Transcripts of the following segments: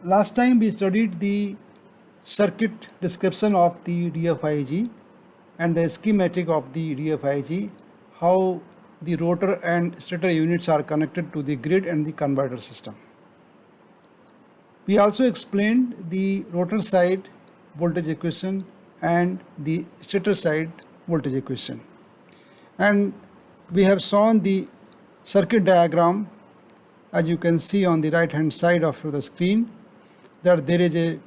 Last time we studied the circuit description of the DFIG and the schematic of the DFIG, how the rotor and stator units are connected to the grid and the converter system. We also explained the rotor side voltage equation and the stator side voltage equation. And we have shown the circuit diagram, as you can see on the right hand side of the screen, that there is a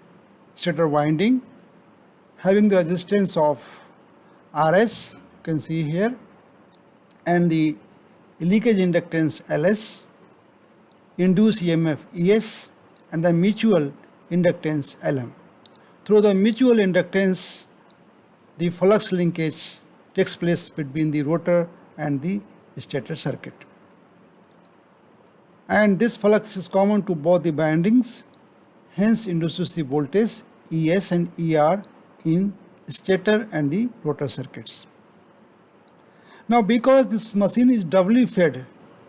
stator winding having the resistance of Rs, you can see here, and the leakage inductance Ls, induced EMF Es, and the mutual inductance Lm. Through the mutual inductance, the flux linkage takes place between the rotor and the stator circuit. And this flux is common to both the windings, hence induces the voltage Es and Er in stator and the rotor circuits. Now, because this machine is doubly fed,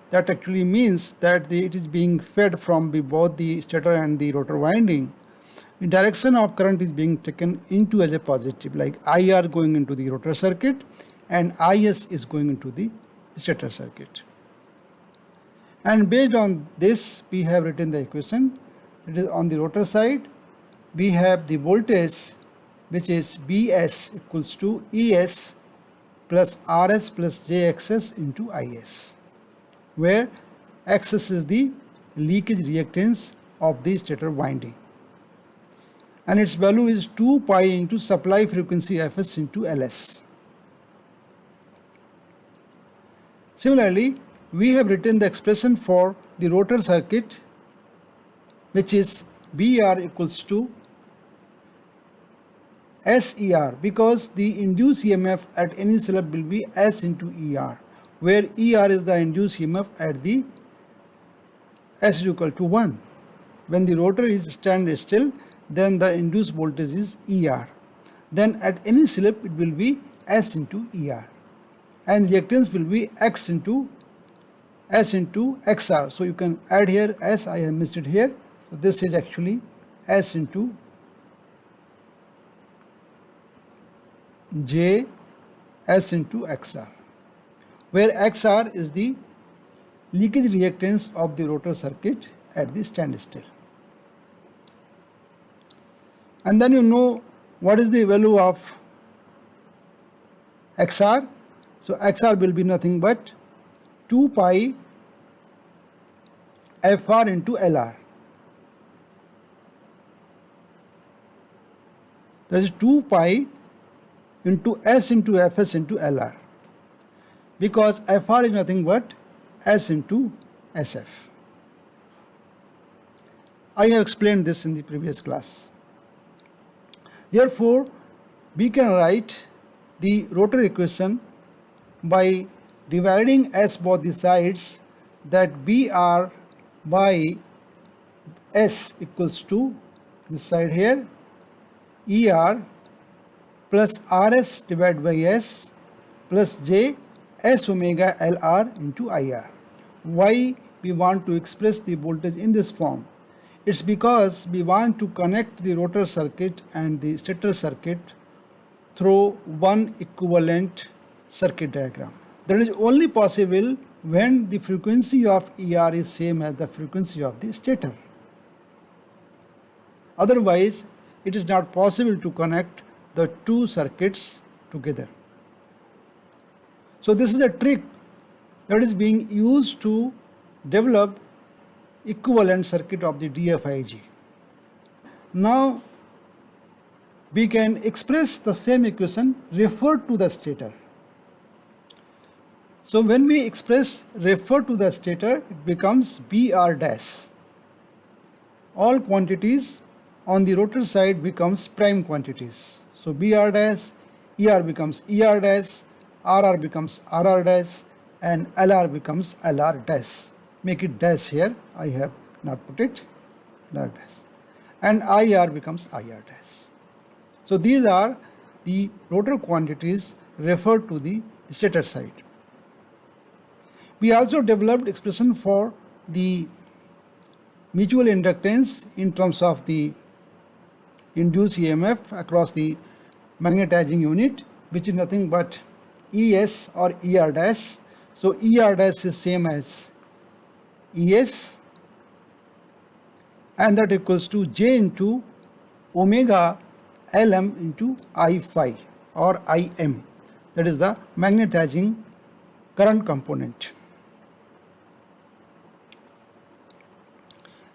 that actually means that it is being fed from both the stator and the rotor winding, the direction of current is being taken into as a positive, like IR going into the rotor circuit and IS is going into the stator circuit. And based on this, we have written the equation. It is on the rotor side, we have the voltage which is Bs equals to Es plus Rs plus Jxs into Is, where Xs is the leakage reactance of the stator winding, and its value is 2 pi into supply frequency Fs into Ls. Similarly, we have written the expression for the rotor circuit, which is Br equals to SER, because the induced EMF at any slip will be S into ER, where ER is the induced EMF at the S is equal to 1. When the rotor is stand still, then the induced voltage is ER. Then at any slip it will be S into ER, and reactance will be X into S into XR. So you can add here S, I have missed it here. So this is actually S into J S into XR, where XR is the leakage reactance of the rotor circuit at the standstill. And then you know what is the value of XR. So XR will be nothing but 2 pi Fr into Lr. That is 2 pi into S into Fs into Lr, because Fr is nothing but S into Sf. I have explained this in the previous class. Therefore, we can write the rotor equation by dividing S both the sides, that Br by S equals to this side here Er plus Rs divided by S plus J S omega Lr into IR. Why we want to express the voltage in this form? It's because we want to connect the rotor circuit and the stator circuit through one equivalent circuit diagram. That is only possible when the frequency of ER is same as the frequency of the stator. Otherwise, it is not possible to connect the two circuits together. So this is a trick that is being used to develop equivalent circuit of the DFIG. Now we can express the same equation referred to the stator. So when we express refer to the stator, it becomes Br dash. All quantities on the rotor side becomes prime quantities. So Br dash, Er becomes Er dash, Rr becomes Rr dash, and Lr becomes Lr dash. Make it dash here, I have not put it, Lr dash. And Ir becomes Ir dash. So these are the rotor quantities referred to the stator side. We also developed expression for the mutual inductance in terms of the induced EMF across the magnetizing unit, which is nothing but ES or ER dash. So ER dash is same as ES, and that equals to J into omega Lm into I phi or Im. That is the magnetizing current component.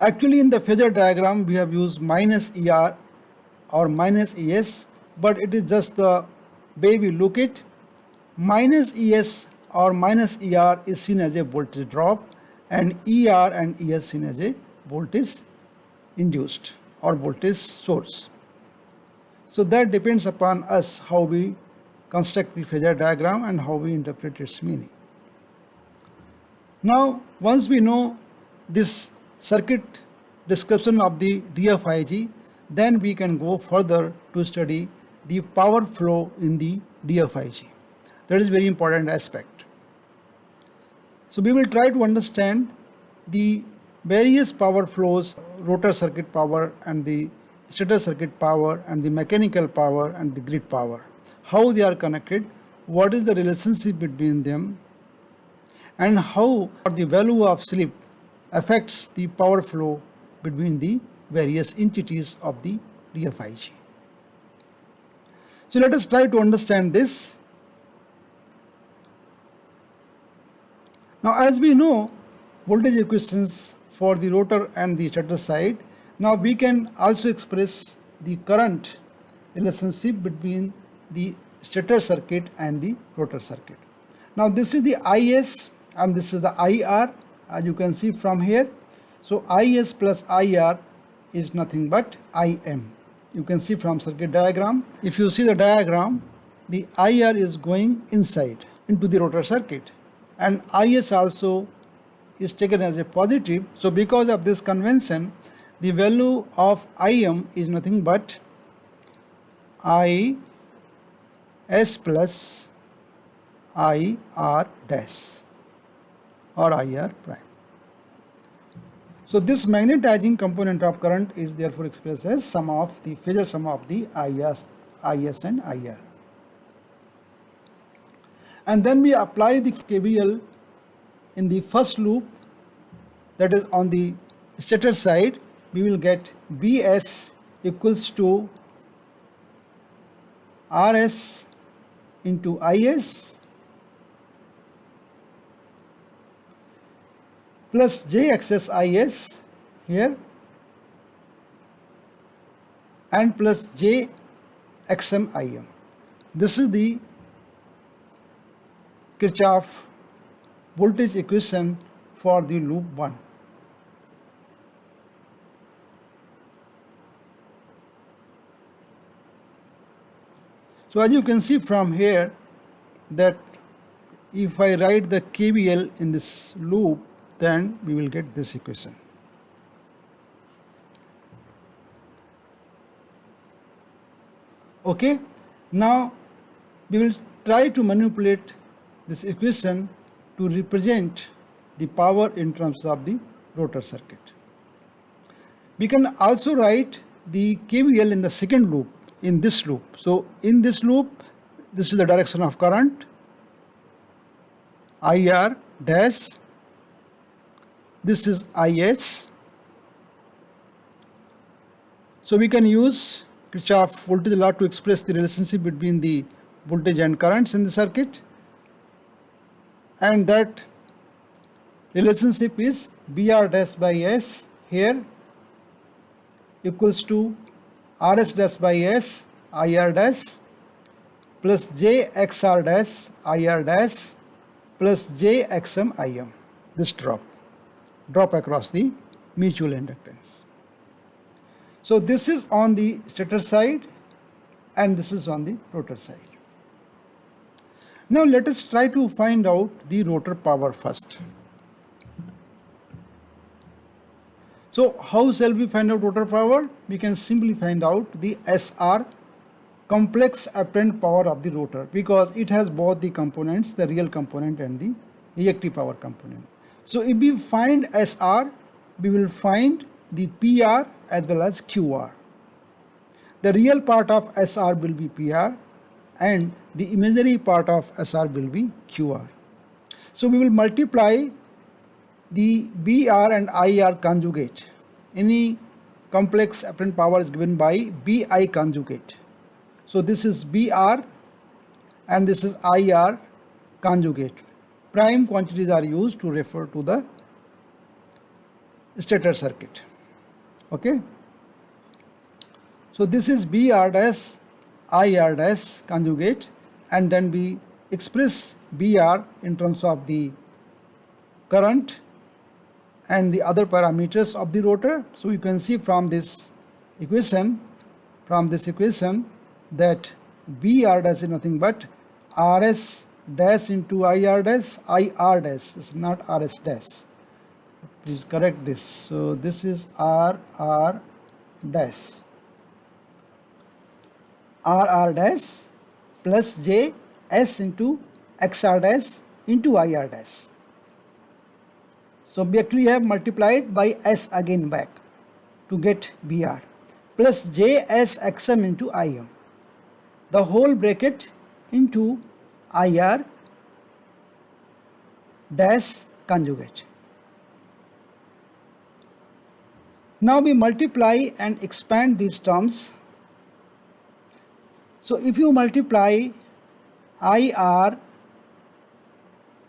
Actually, in the phasor diagram, we have used minus ER or minus ES, but it is just the way we look it. Minus ES or minus ER is seen as a voltage drop, and ER and ES seen as a voltage induced or voltage source. So that depends upon us how we construct the phasor diagram and how we interpret its meaning. Now, once we know this circuit description of the DFIG, then we can go further to study the power flow in the DFIG. That is a very important aspect. So we will try to understand the various power flows, rotor circuit power and the stator circuit power and the mechanical power and the grid power, how they are connected, what is the relationship between them, and how the value of slip affects the power flow between the various entities of the DFIG. So let us try to understand this. Now, as we know voltage equations for the rotor and the stator side, now we can also express the current relationship between the stator circuit and the rotor circuit. Now this is the IS and this is the IR, as you can see from here. So IS plus IR is nothing but IM. You can see from circuit diagram. If you see the diagram, the IR is going inside into the rotor circuit, and IS also is taken as a positive. So because of this convention, the value of Im is nothing but IS plus IR dash or IR prime. So this magnetizing component of current is therefore expressed as sum of the phasor sum of the IS and IR. And then we apply the KVL in the first loop, that is on the stator side. We will get Bs equals to Rs into Is plus Jxs Is here and plus Jxm Im. This is the Kirchhoff voltage equation for the loop 1. So as you can see from here that if I write the KVL in this loop, then we will get this equation. Okay, now we will try to manipulate this equation to represent the power in terms of the rotor circuit. We can also write the KVL in the second loop, in this loop. So in this loop, this is the direction of current, IR dash, this is IS. So we can use Kirchhoff voltage law to express the relationship between the voltage and currents in the circuit, and that relationship is BR dash by S here equals to RS dash by S IR dash plus JXR dash IR dash plus JXM IM, this drop across the mutual inductance. So this is on the stator side and this is on the rotor side. Now let us try to find out the rotor power first. So how shall we find out rotor power? We can simply find out the SR, complex apparent power of the rotor, because it has both the components, the real component and the reactive power component. So if we find SR, we will find the PR as well as QR. The real part of SR will be PR and the imaginary part of SR will be QR. So we will multiply the BR and IR conjugate. Any complex apparent power is given by BI conjugate. So this is BR and this is IR conjugate. Prime quantities are used to refer to the stator circuit. Okay. So this is BR dash IR dash conjugate, and then we express BR in terms of the current and the other parameters of the rotor. So you can see from this equation that BR dash is nothing but RS dash into IR dash. This is not RS dash. Please correct this. So this is RR dash. RR dash plus J S into XR dash into IR dash. So we actually have multiplied by S again back to get BR plus JS XM into IM. The whole bracket into IR dash conjugate. Now we multiply and expand these terms. So if you multiply IR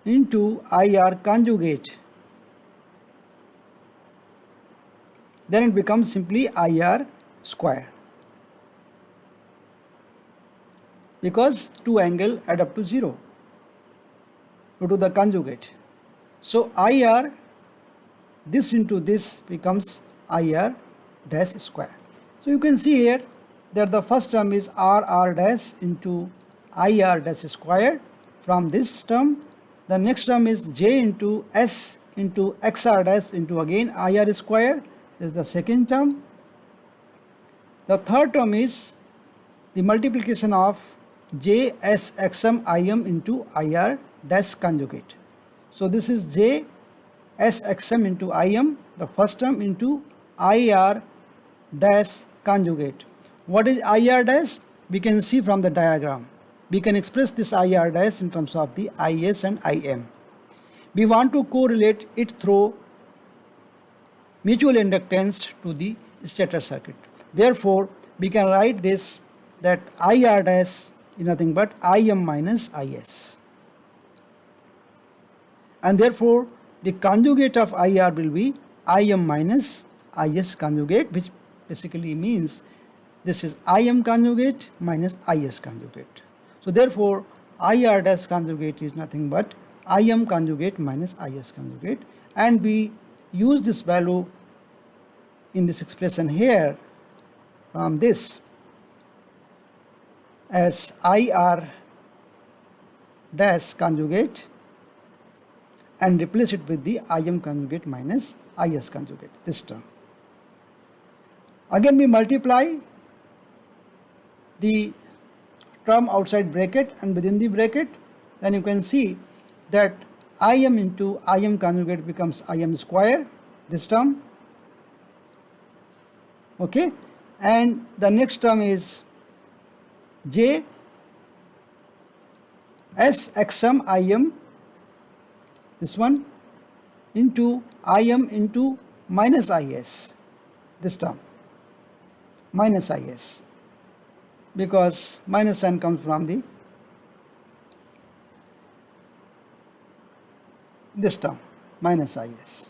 into IR conjugate, then it becomes simply IR square, because two angles add up to 0 due to the conjugate. So IR, this into this becomes IR dash square. So you can see here that the first term is RR dash into IR dash square from this term. The next term is J into S into XR dash into again IR square. This is the second term. The third term is the multiplication of J S XM IM into IR dash conjugate. So this is J S XM into IM, the first term, into IR dash conjugate. What is IR dash? We can see from the diagram. We can express this IR dash in terms of the IS and IM. We want to correlate it through mutual inductance to the stator circuit. Therefore, we can write this that IR dash is nothing but IM minus IS. And therefore, the conjugate of IR will be IM minus IS conjugate, which basically means this is IM conjugate minus IS conjugate. So therefore, IR dash conjugate is nothing but IM conjugate minus IS conjugate, and we use this value in this expression here from this as IR dash conjugate and replace it with the IM conjugate minus IS conjugate, this term. Again we multiply the term outside bracket and within the bracket, then you can see that IM into IM conjugate becomes IM square, this term. Okay, and the next term is J S XM IM, this one, into IM into minus IS, this term, minus IS, because minus sign comes from the this term, minus IS.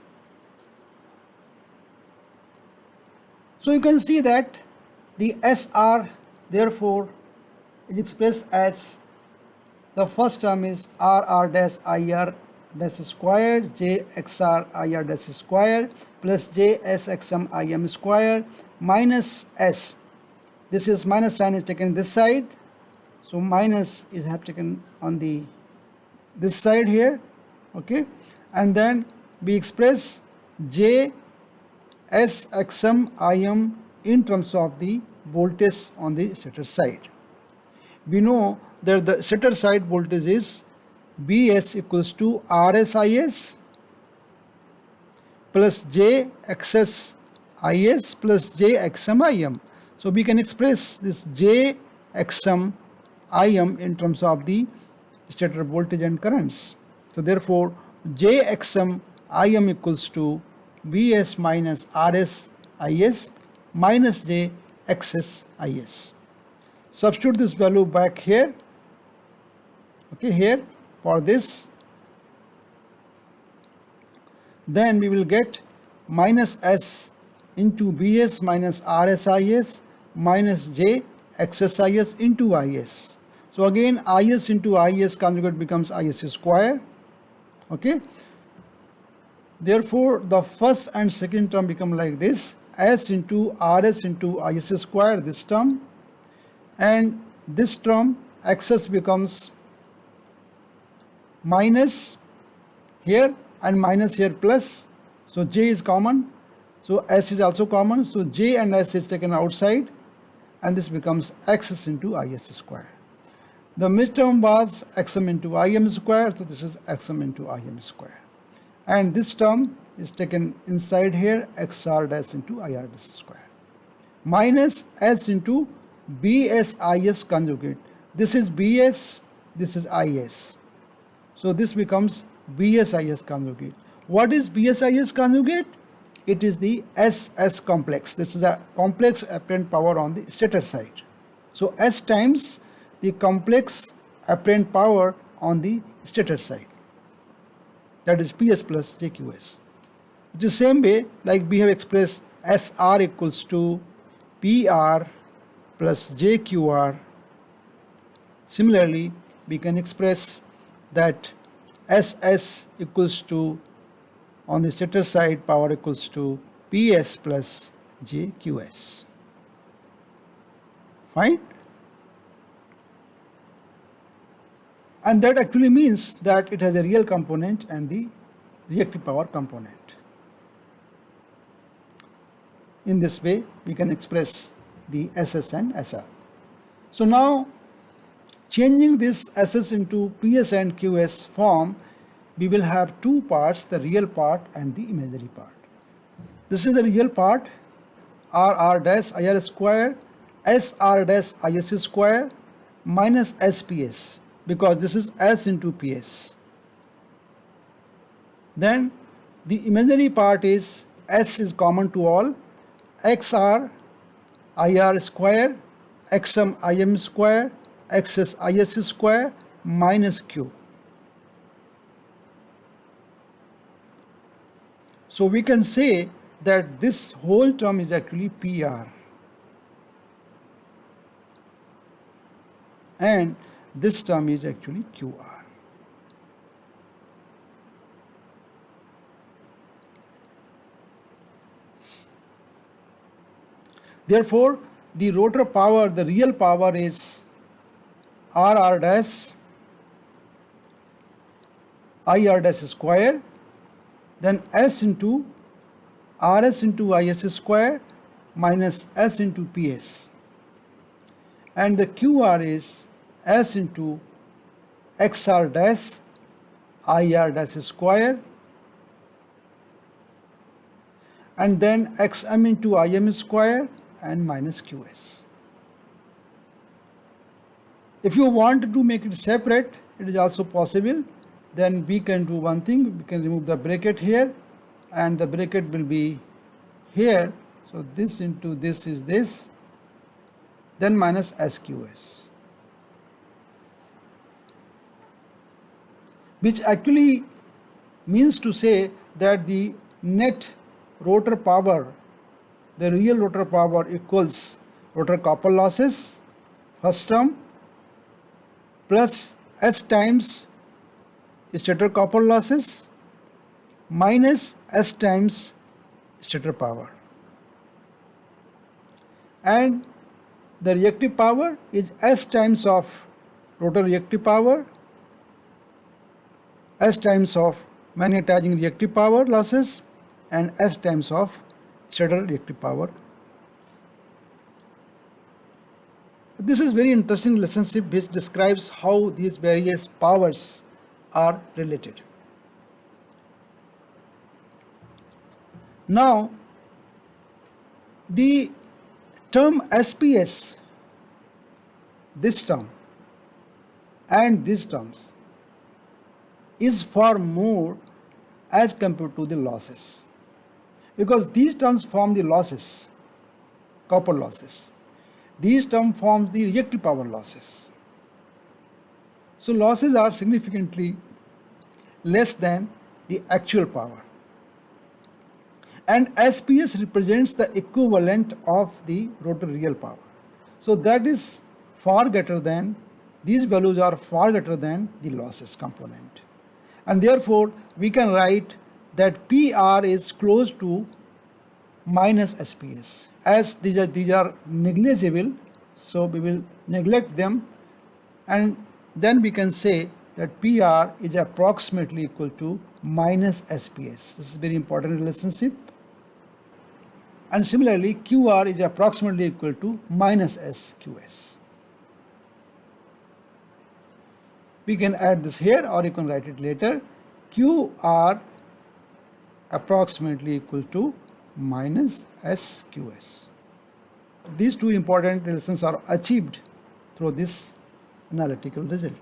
So you can see that the SR therefore is expressed as the first term is RR dash IR dash squared J XR IR dash square plus J S XM IM square minus S. This is minus sign is taken this side, so minus is have taken on the this side here. Okay, and then we express J S XM IM in terms of the voltage on the stator side. We know that the stator side voltage is BS equals to RSIS plus J XS Is plus J Xm Im. So we can express this J Xm Im in terms of the stator voltage and currents. So therefore J Xm Im equals to Vs minus Rs Is minus J Xs Is. Substitute this value back here. Okay, here for this. Then we will get minus S into Bs minus RSIs minus J XSIs into Is. So again Is into Is conjugate becomes Is square. Okay. Therefore the first and second term become like this: S into Rs into Is square, this term, and this term Xs becomes minus here and minus here plus. So J is common, so S is also common, so J and S is taken outside and this becomes Xs into Is square. The midterm was Xm into Im square, so this is Xm into Im square, and this term is taken inside here, Xr dash into Ir dash square, minus S into Bs Is conjugate. This is Bs, this is Is, so this becomes Bs Is conjugate. What is Bs Is conjugate? It is the SS complex. This is a complex apparent power on the stator side. So S times the complex apparent power on the stator side, that is PS plus JQS. The same way like we have expressed SR equals to PR plus JQR. Similarly, we can express that SS equals to, on the stator side, power equals to PS plus JQS. Fine? And that actually means that it has a real component and the reactive power component. In this way, we can express the SS and SR. So now, changing this SS into PS and QS form, we will have two parts, the real part and the imaginary part. This is the real part, RR dash IR square, SR dash IS square minus SPS, because this is S into PS. Then the imaginary part is S is common to all, XR IR square, XM IM square, XS IS square minus Q. So we can say that this whole term is actually PR, and this term is actually QR. Therefore, the rotor power, the real power is RR dash IR dash square, then S into RS into IS square minus S into PS, and the QR is S into XR dash IR dash square, and then XM into IM square and minus QS. If you want to make it separate, it is also possible. Then we can do one thing, we can remove the bracket here, and the bracket will be here. So this into this is this, then minus SQS, which actually means to say that the net rotor power, the real rotor power, equals rotor copper losses, first term, plus S times stator copper losses minus S times stator power, and the reactive power is S times of rotor reactive power, S times of magnetizing reactive power losses, and S times of stator reactive power. This is very interesting relationship which describes how these various powers are related. Now, The term SPS, this term and these terms, is far more as compared to the losses, because these terms form the losses, copper losses. These terms form the reactive power losses. So losses are significantly less than the actual power. And SPS represents the equivalent of the rotor real power. So that is far greater than, these values are far greater than the losses component. And therefore, we can write that PR is close to minus SPS. As these are negligible, so we will neglect them, and then we can say that PR is approximately equal to minus SPS. This is very important relationship. And similarly, QR is approximately equal to minus SQS. We can add this here, or you can write it later. QR approximately equal to minus SQS. These two important relations are achieved through this analytical result.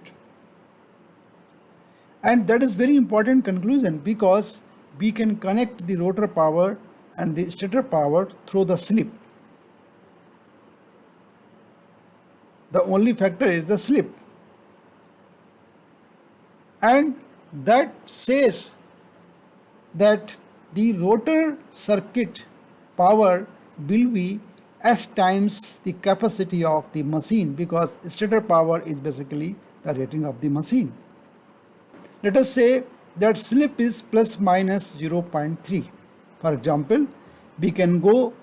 And that is very important conclusion, because we can connect the rotor power and the stator power through the slip. The only factor is the slip. And that says that the rotor circuit power will be S times the capacity of the machine, because stator power is basically the rating of the machine. Let us say that slip is plus minus 0.3. For example, we can go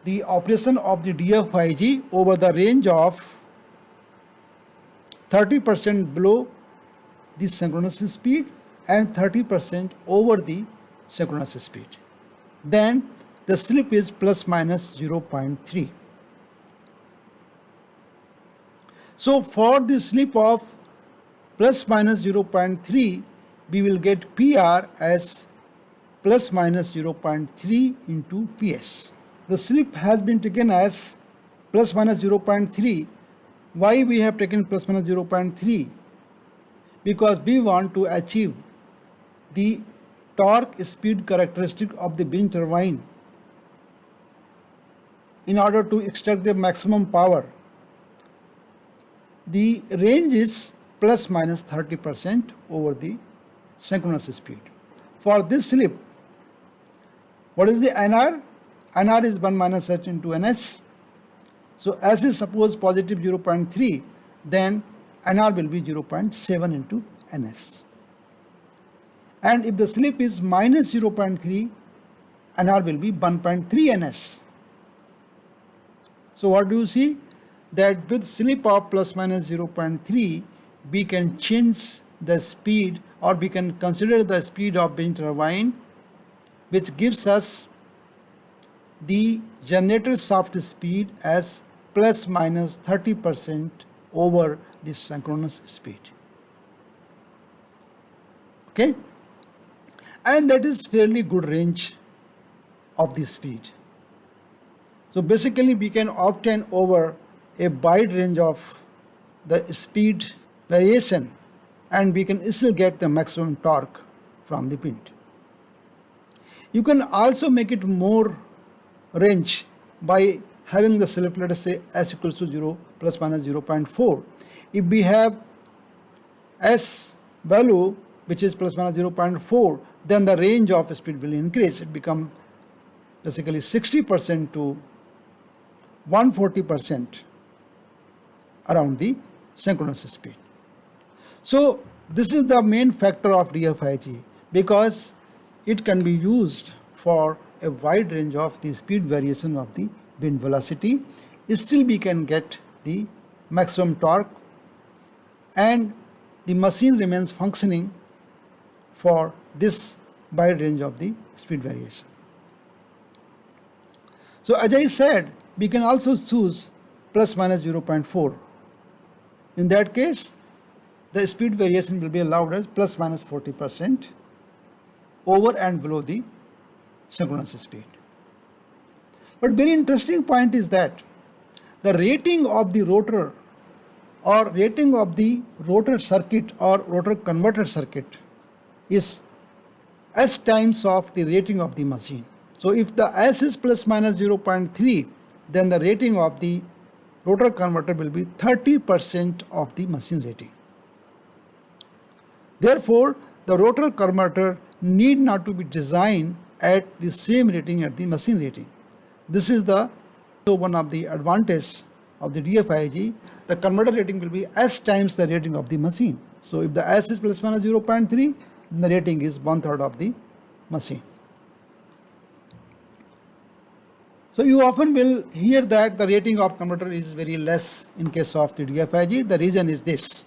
the operation of the DFIG over the range of 30% below the synchronous speed and 30% over the synchronous speed. Then the slip is plus minus 0.3. So for the slip of plus minus 0.3, we will get PR as plus minus 0.3 into PS. The slip has been taken as plus minus 0.3. Why we have taken plus minus 0.3? Because we want to achieve the torque speed characteristic of the wind turbine in order to extract the maximum power. The range is plus minus 30% over the synchronous speed. For this slip, what is the NR? NR is 1 minus H into NS. So S is suppose positive 0.3, then NR will be 0.7 into NS. And if the slip is minus 0.3, NR will be 1.3 NS. So what do you see? That with slip of plus minus 0.3, we can change the speed, or we can consider the speed of wind turbine, which gives us the generator shaft speed as plus minus 30% over the synchronous speed. Okay? And that is fairly good range of the speed. So basically we can obtain over a wide range of the speed variation, and we can still get the maximum torque from the wind. You can also make it more range by having the slip, let us say S equals to 0 plus minus 0.4. If we have S value which is plus minus 0.4, then the range of speed will increase. It becomes basically 60% to 140% around the synchronous speed. So this is the main factor of DFIG, because it can be used for a wide range of the speed variation of the wind velocity. Still we can get the maximum torque, and the machine remains functioning for this wide range of the speed variation. So as I said, we can also choose plus minus 0.4. In that case, the speed variation will be allowed as plus minus 40% over and below the synchronous speed. But very interesting point is that the rating of the rotor or rating of the rotor circuit or rotor converter circuit is S times of the rating of the machine. So if the S is plus minus 0.3, then the rating of the rotor converter will be 30% of the machine rating. Therefore, the rotor converter need not to be designed at the same rating at the machine rating. This is one of the advantages of the DFIG. The converter rating will be S times the rating of the machine. So if the S is plus minus 0.3, the rating is 1/3 of the machine. So you often will hear that the rating of converter is very less in case of the DFIG. The reason is this.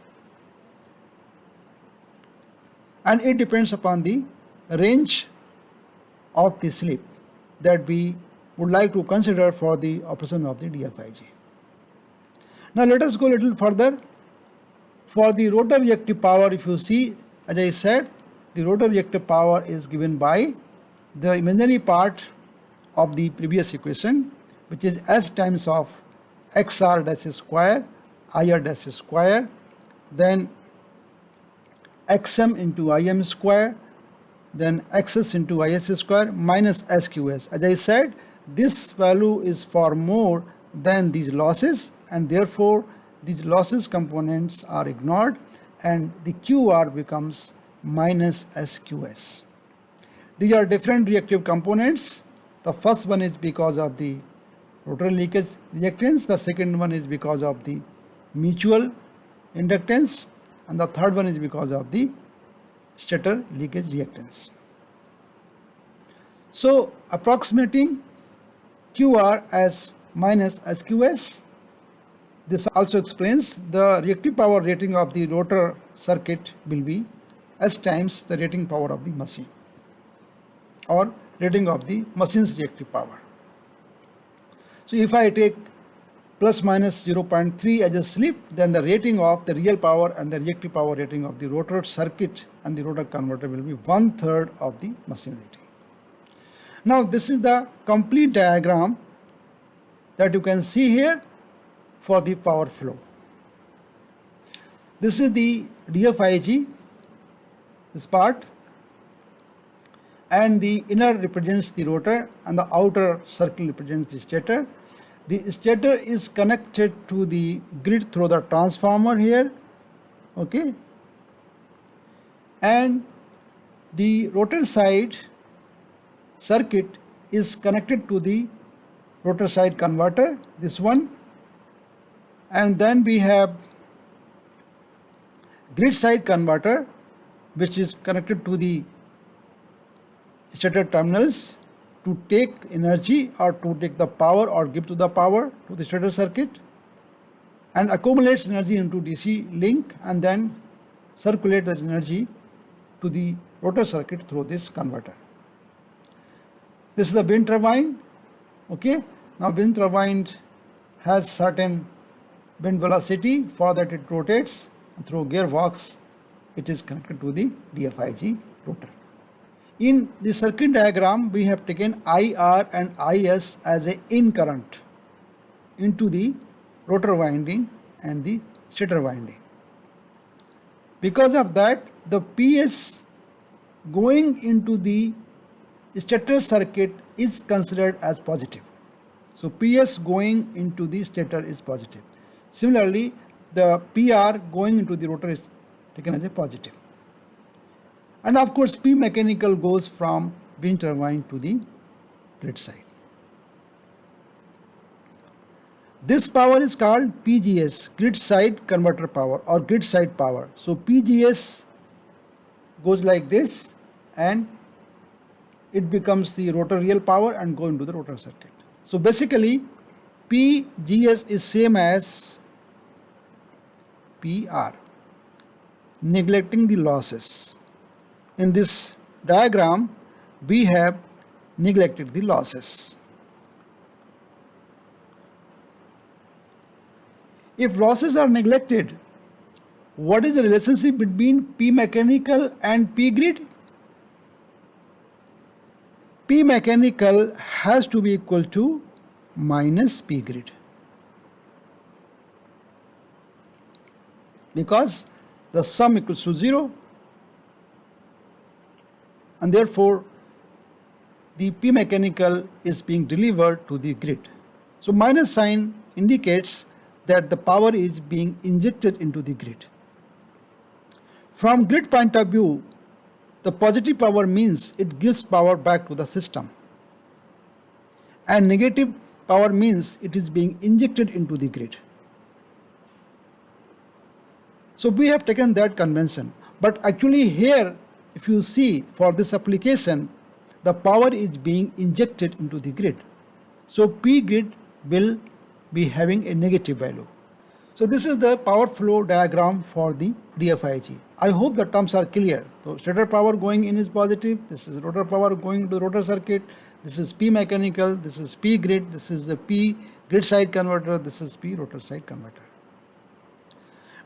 And it depends upon the range of the slip that we would like to consider for the operation of the DFIG. Now let us go a little further. For the rotor reactive power, if you see, as I said, the rotor reactive power is given by the imaginary part of the previous equation, which is S times of XR dash square, IR dash square, then XM into IM square, then XS into IS square minus SQS. As I said, this value is far more than these losses, and therefore these losses components are ignored and the QR becomes minus SQS. These are different reactive components. The first one is because of the rotor leakage reactance, the second one is because of the mutual inductance, and the third one is because of the stator leakage reactance. So approximating QR as minus SQS, this also explains the reactive power rating of the rotor circuit will be S times the rating power of the machine, or rating of the machine's reactive power. So if I take plus minus 0.3 as a slip, then the rating of the real power and the reactive power rating of the rotor circuit and the rotor converter will be 1/3 of the machine rating. Now this is the complete diagram that you can see here for the power flow. This is the DFIG, this part, and the inner represents the rotor and the outer circle represents the stator. The stator is connected to the grid through the transformer here, okay, and the rotor side circuit is connected to the rotor side converter, this one, and then we have grid side converter which is connected to the stator terminals to take energy or to take the power or give to the power to the stator circuit, and accumulates energy into DC link and then circulate that energy to the rotor circuit through this converter. This is the wind turbine, okay. Now wind turbine has certain wind velocity, for that it rotates, and through gearbox it is connected to the DFIG rotor. In the circuit diagram, we have taken IR and IS as a in current into the rotor winding and the stator winding. Because of that, the PS going into the stator circuit is considered as positive. So PS going into the stator is positive. Similarly, the PR going into the rotor is taken as a positive. And of course, P mechanical goes from wind turbine to the grid side. This power is called PGS, grid side converter power or grid side power. So PGS goes like this and it becomes the rotor real power and go into the rotor circuit. So basically PGS is same as PR, neglecting the losses. In this diagram, we have neglected the losses. If losses are neglected, what is the relationship between P mechanical and P grid? P mechanical has to be equal to minus P grid, because the sum equals to 0, and therefore the P mechanical is being delivered to the grid. So minus sign indicates that the power is being injected into the grid. From grid point of view, the positive power means it gives power back to the system, and negative power means it is being injected into the grid. So we have taken that convention, but actually here, if you see, for this application, the power is being injected into the grid. So P grid will be having a negative value. So this is the power flow diagram for the DFIG. I hope the terms are clear. So stator power going in is positive, this is rotor power going to the rotor circuit, this is P mechanical, this is P grid, this is the P grid side converter, this is P rotor side converter.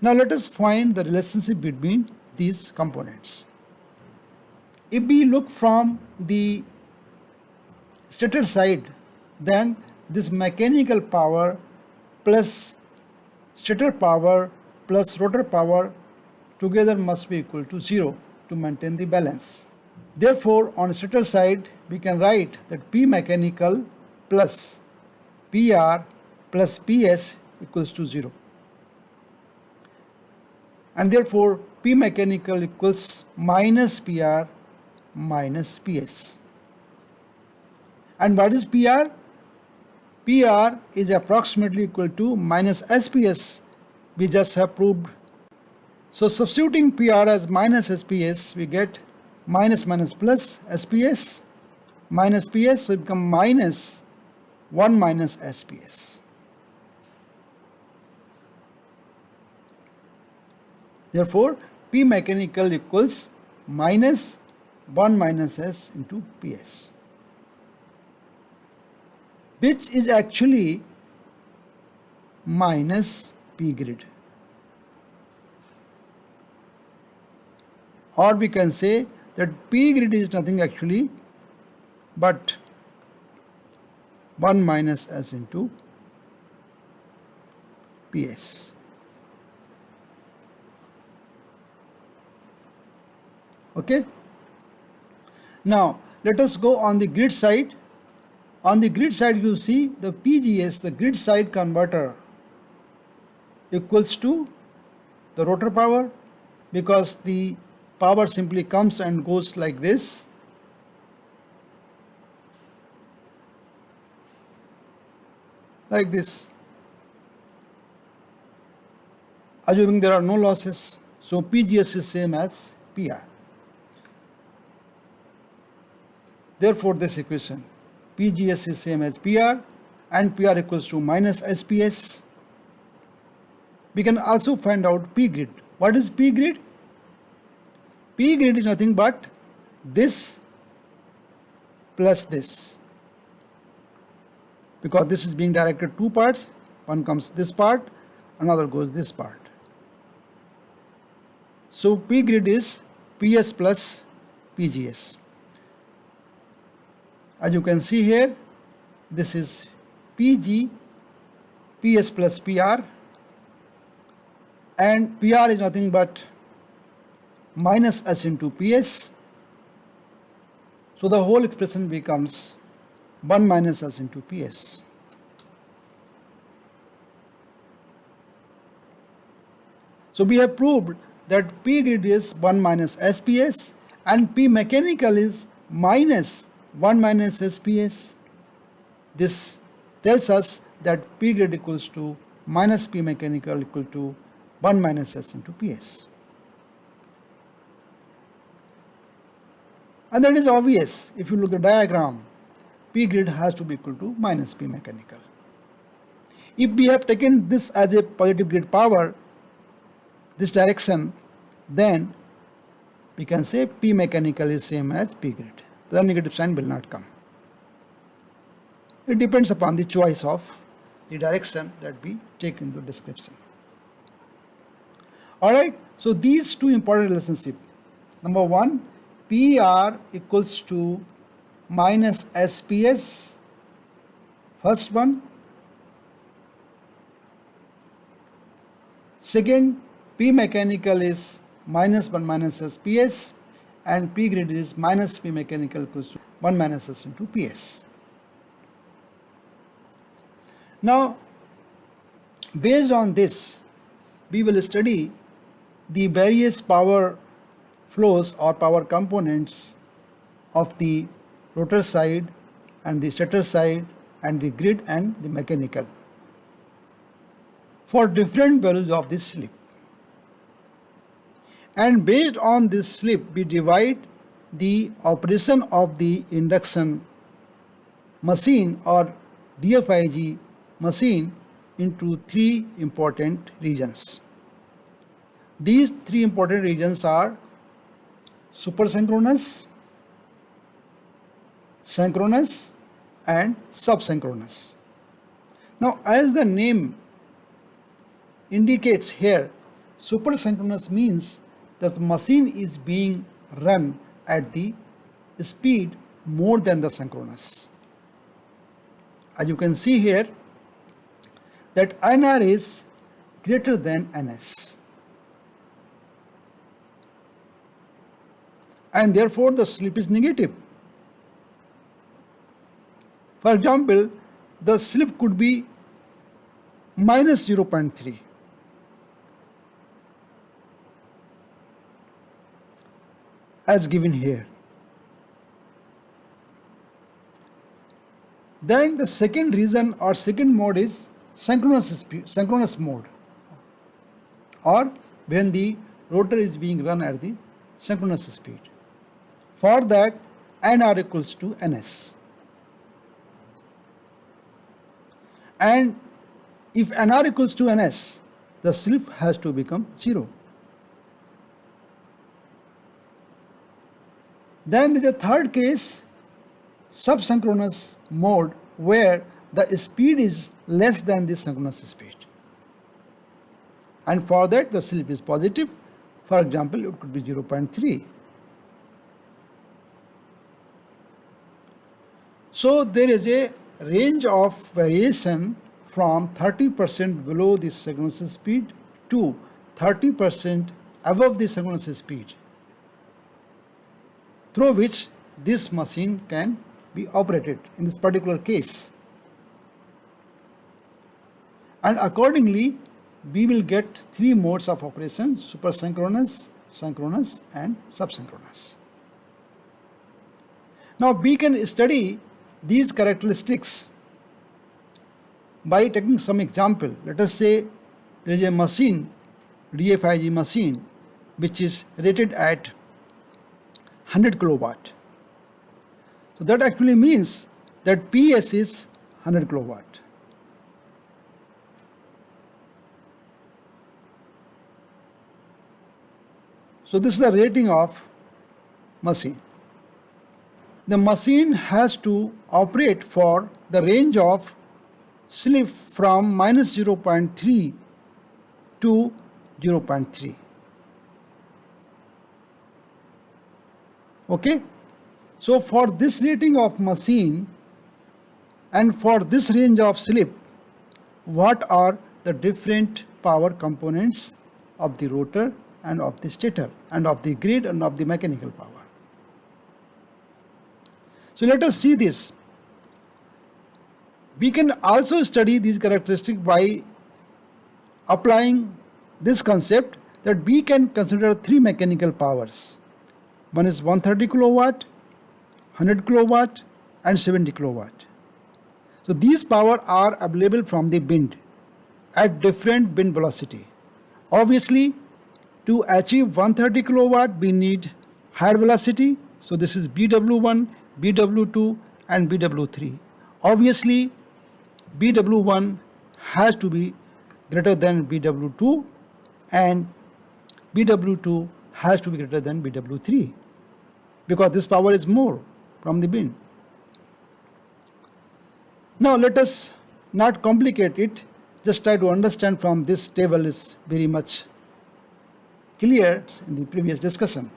Now let us find the relationship between these components. If we look from the stator side, then this mechanical power plus stator power plus rotor power together must be equal to 0 to maintain the balance. Therefore, on stator side, we can write that P mechanical plus PR plus PS equals to 0. And therefore, P mechanical equals minus PR minus PS. And what is PR? PR is approximately equal to minus SPS. We just have proved. So substituting PR as minus SPS, we get minus minus plus SPS minus PS, so it becomes minus 1 minus SPS. Therefore, P mechanical equals minus 1 minus S into PS, which is actually minus P grid. Or we can say that P grid is nothing actually but 1 minus S into PS. Okay. Now let us go on the grid side. On the grid side, you see the PGS, the grid side converter, equals to the rotor power, because the power simply comes and goes like this. Like this, assuming there are no losses. So PGS is same as PR. Therefore, this equation PGS is same as PR and PR equals to minus SPS. We can also find out P grid. What is P grid? P grid is nothing but this plus this, because this is being directed two parts. One comes this part, another goes this part. So P grid is PS plus PGS. As you can see here, this is PG, PS plus PR, and PR is nothing but minus S into PS. So the whole expression becomes 1 minus S into PS. So we have proved that P grid is 1 minus SPS and P mechanical is minus 1 minus SPS. This tells us that P grid equals to minus P mechanical equal to 1 minus S into PS. And that is obvious. If you look at the diagram, P grid has to be equal to minus P mechanical. If we have taken this as a positive grid power, this direction, then we can say P mechanical is same as P grid. The negative sign will not come. It depends upon the choice of the direction that we take into description. Alright, so these two important relationships. Number one, PR equals to minus SPS first one. Second, P mechanical is -1 minus S PS, and P grid is minus P mechanical equals to 1 minus S into PS. Now, based on this, we will study the various power flows or power components of the rotor side and the stator side and the grid and the mechanical for different values of this slip. And based on this slip, we divide the operation of the induction machine or DFIG machine into three important regions. These three important regions are supersynchronous, synchronous, and subsynchronous. Now, as the name indicates here, supersynchronous means that the machine is being run at the speed more than the synchronous. As you can see here, that NR is greater than NS, and therefore the slip is negative. For example, the slip could be minus 0.3. as given here. Then the second reason or second mode is synchronous mode, or when the rotor is being run at the synchronous speed. For that, NR equals to NS. And if NR equals to NS, the slip has to become 0. Then there is a third case, subsynchronous mode, where the speed is less than the synchronous speed. And for that the slip is positive. For example, it could be 0.3. So there is a range of variation from 30% below the synchronous speed to 30% above the synchronous speed, through which this machine can be operated in this particular case. And accordingly, we will get three modes of operation: supersynchronous, synchronous, and subsynchronous. Now we can study these characteristics by taking some example. Let us say there is a machine, DFIG machine, which is rated at 100 kilowatt. So that actually means that PS is 100 kilowatt. So this is the rating of machine. The machine has to operate for the range of slip from minus 0.3 to 0.3. Okay. So for this rating of machine and for this range of slip, what are the different power components of the rotor and of the stator and of the grid and of the mechanical power? So let us see this. We can also study these characteristics by applying this concept that we can consider three mechanical powers. One is 130 kilowatt, 100 kilowatt, and 70 kilowatt. So these power are available from the wind at different wind velocity. Obviously, to achieve 130 kilowatt, we need higher velocity. So this is BW1, BW2, and BW3. Obviously, BW1 has to be greater than BW2, and BW2 has to be greater than BW3, because this power is more from the wind. Now let us not complicate it, just try to understand from this table is very much clear in the previous discussion.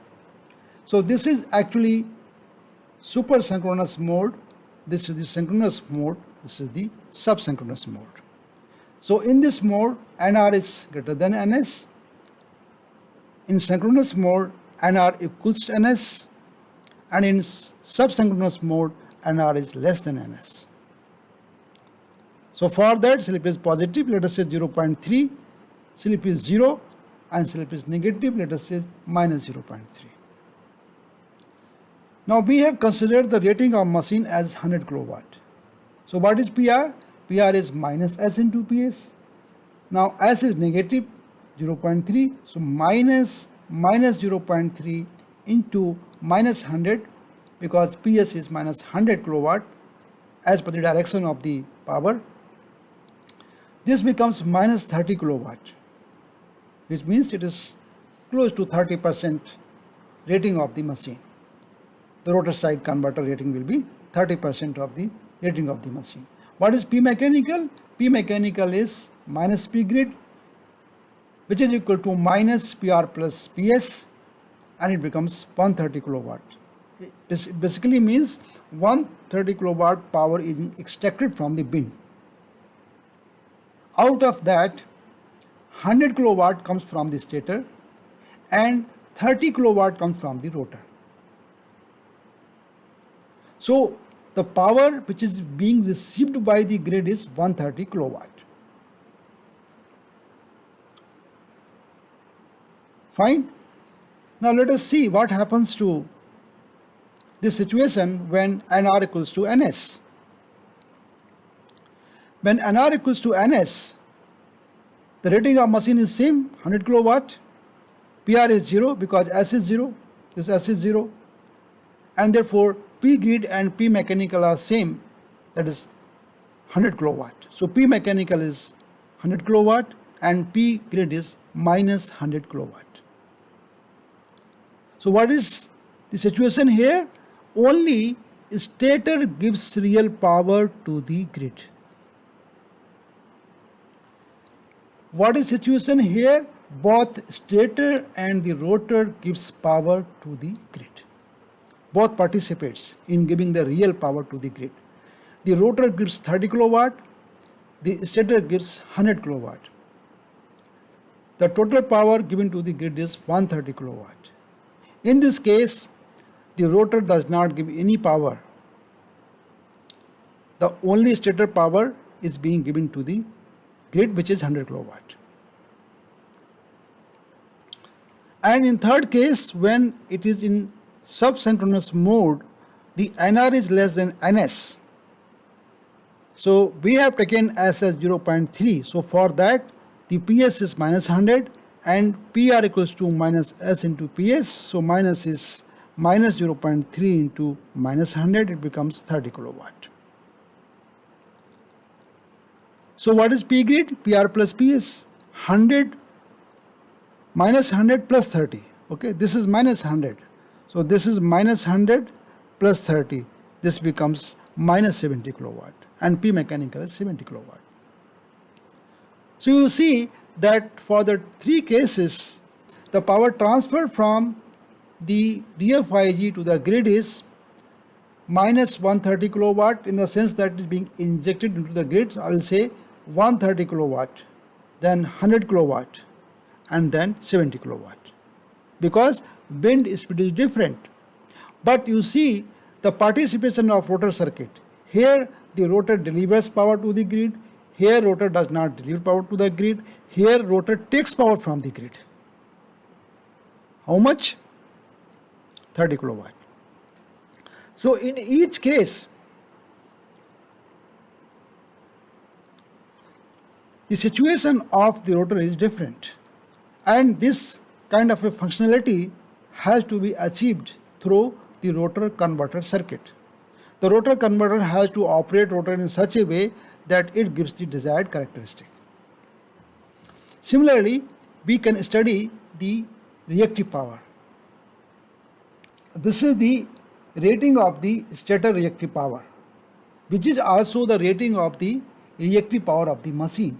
So this is actually super synchronous mode, this is the synchronous mode, This is the subsynchronous mode. So in this mode, NR is greater than NS. In synchronous mode, NR equals to NS. And in subsynchronous mode, NR is less than NS. So for that, slip is positive, let us say 0.3, slip is 0, and slip is negative, let us say minus 0.3. Now we have considered the rating of machine as 100 kilowatt. So what is PR? PR is minus S into PS. Now S is negative 0.3, so minus 0.3 into minus 100, because PS is minus 100 kilowatt as per the direction of the power. This becomes minus 30 kilowatt, which means it is close to 30% rating of the machine. The rotor side converter rating will be 30% of the rating of the machine. What is P mechanical? P mechanical is minus P grid, which is equal to minus PR plus PS, and it becomes 130 kilowatt. It basically means 130 kilowatt power is extracted from the bin. Out of that, 100 kilowatt comes from the stator and 30 kilowatt comes from the rotor. So the power which is being received by the grid is 130 kilowatt. Fine. Now let us see what happens to this situation when NR equals to NS. When NR equals to NS, the rating of machine is same, 100 kilowatt. PR is 0 because S is 0, this S is 0, and therefore P grid and P mechanical are same, that is 100 kilowatt. So P mechanical is 100 kilowatt and P grid is minus 100 kilowatt. So what is the situation here? Only stator gives real power to the grid. What is situation here? Both stator and the rotor gives power to the grid. Both participates in giving the real power to the grid. The rotor gives 30 kilowatt, the stator gives 100 kilowatt. The total power given to the grid is 130 kilowatt. In this case, the rotor does not give any power. The only stator power is being given to the grid, which is 100 kilowatt. And in third case, when it is in subsynchronous mode, the NR is less than NS. So we have taken S as 0.3. So for that, the PS is minus 100 and PR equals to minus S into PS. So minus is minus 0.3 into minus 100, it becomes 30 kilowatt. So what is P grid? PR plus PS, 100 minus 100 plus 30. Okay, this is minus 100. So this is minus 100 plus 30. This becomes minus 70 kilowatt and P mechanical is 70 kilowatt. So you see that for the three cases, the power transfer from the DFIG to the grid is minus 130 kilowatt in the sense that it is being injected into the grid. I will say 130 kilowatt, then 100 kilowatt, and then 70 kilowatt, because wind speed is different. But you see the participation of rotor circuit. Here the rotor delivers power to the grid, here rotor does not deliver power to the grid, here rotor takes power from the grid. How much? 30 kilowatt. So in each case, the situation of the rotor is different, and this kind of a functionality has to be achieved through the rotor converter circuit. The rotor converter has to operate rotor in such a way that it gives the desired characteristic. Similarly, we can study the reactive power. This is the rating of the stator reactive power, which is also the rating of the reactive power of the machine.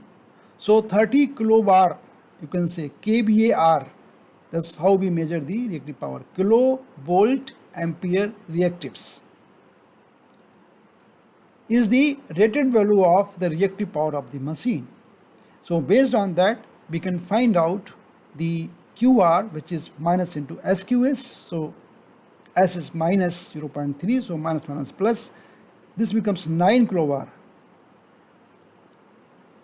So 30 kilobar, you can say kVAR, that's how we measure the reactive power, kilovolt ampere reactives. is the rated value of the reactive power of the machine. So based on that, we can find out the QR, which is minus into SQS. So S is minus 0.3, so minus minus plus. This becomes 9 kilovar.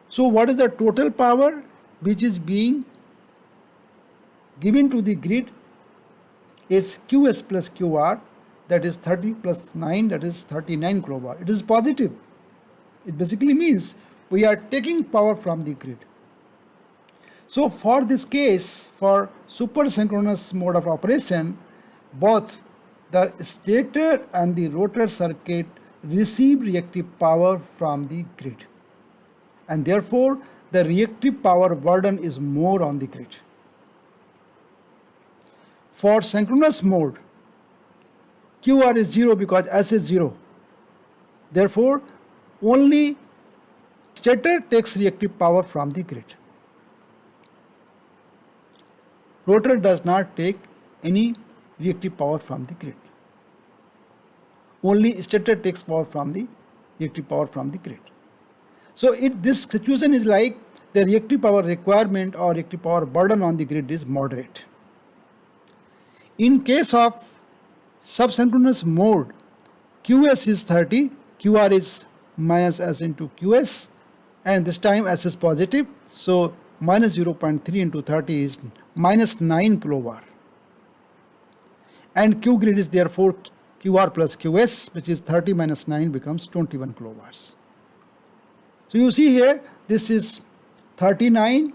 So what is the total power which is being given to the grid is QS plus QR, that is 30 plus 9, that is 39 kilowatt. It is positive. It basically means we are taking power from the grid. So for this case, for super synchronous mode of operation, both the stator and the rotor circuit receive reactive power from the grid, and therefore the reactive power burden is more on the grid. For synchronous mode, QR is 0 because S is 0. Therefore, only stator takes reactive power from the grid. Rotor does not take any reactive power from the grid. Only stator takes power from the reactive power from the grid. So this situation is like the reactive power requirement or reactive power burden on the grid is moderate. In case of subsynchronous mode, QS is 30, QR is minus S into QS, and this time S is positive, so minus 0.3 into 30 is minus 9 kilovar. And Q grid is therefore QR plus QS, which is 30 minus 9 becomes 21 kilovars. So you see here, this is 39,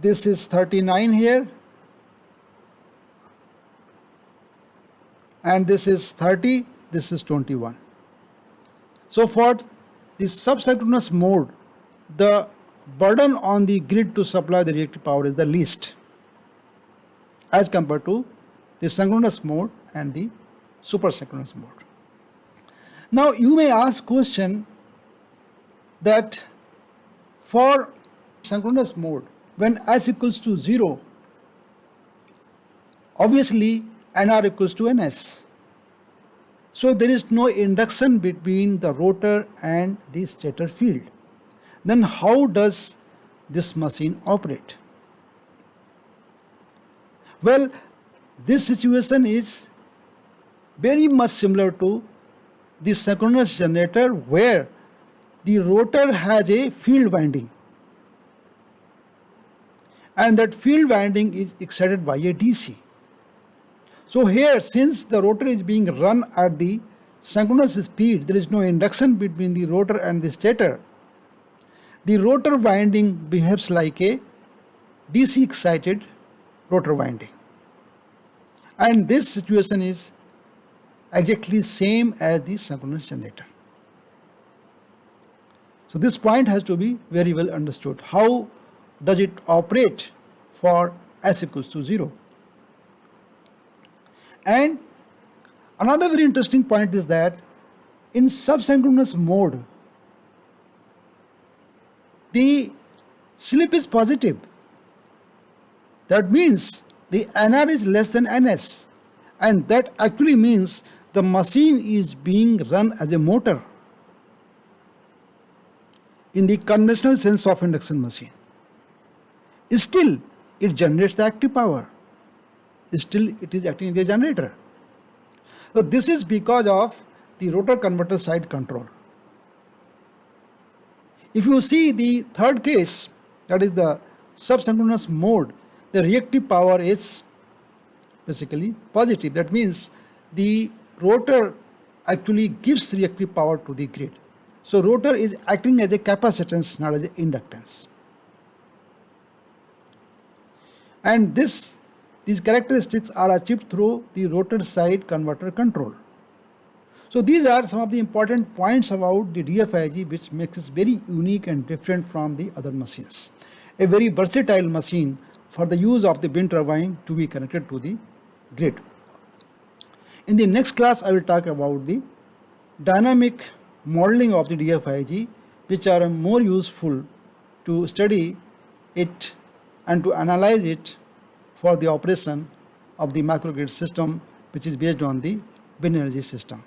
this is 39 here, and this is 30, this is 21. So for the subsynchronous mode, the burden on the grid to supply the reactive power is the least as compared to the synchronous mode and the supersynchronous mode. Now you may ask question that for synchronous mode, when S equals to 0, obviously NR equals to NS. So there is no induction between the rotor and the stator field. Then how does this machine operate? Well, this situation is very much similar to the synchronous generator, where the rotor has a field winding, and that field winding is excited by a DC. So here, since the rotor is being run at the synchronous speed, there is no induction between the rotor and the stator. The rotor winding behaves like a DC excited rotor winding, and this situation is exactly same as the synchronous generator. So this point has to be very well understood. How does it operate for S equals to 0? And another very interesting point is that in subsynchronous mode, the slip is positive. That means the NR is less than NS, and that actually means the machine is being run as a motor in the conventional sense of induction machine. Still, it generates the active power. Still it is acting as a generator. So this is because of the rotor converter side control. If you see the third case, that is the subsynchronous mode, the reactive power is basically positive. That means the rotor actually gives reactive power to the grid. So rotor is acting as a capacitance, not as an inductance. And these characteristics are achieved through the rotor side converter control. So these are some of the important points about the DFIG which makes it very unique and different from the other machines. A very versatile machine for the use of the wind turbine to be connected to the grid. In the next class, I will talk about the dynamic modeling of the DFIG, which are more useful to study it and to analyze it for the operation of the microgrid system, which is based on the wind energy system.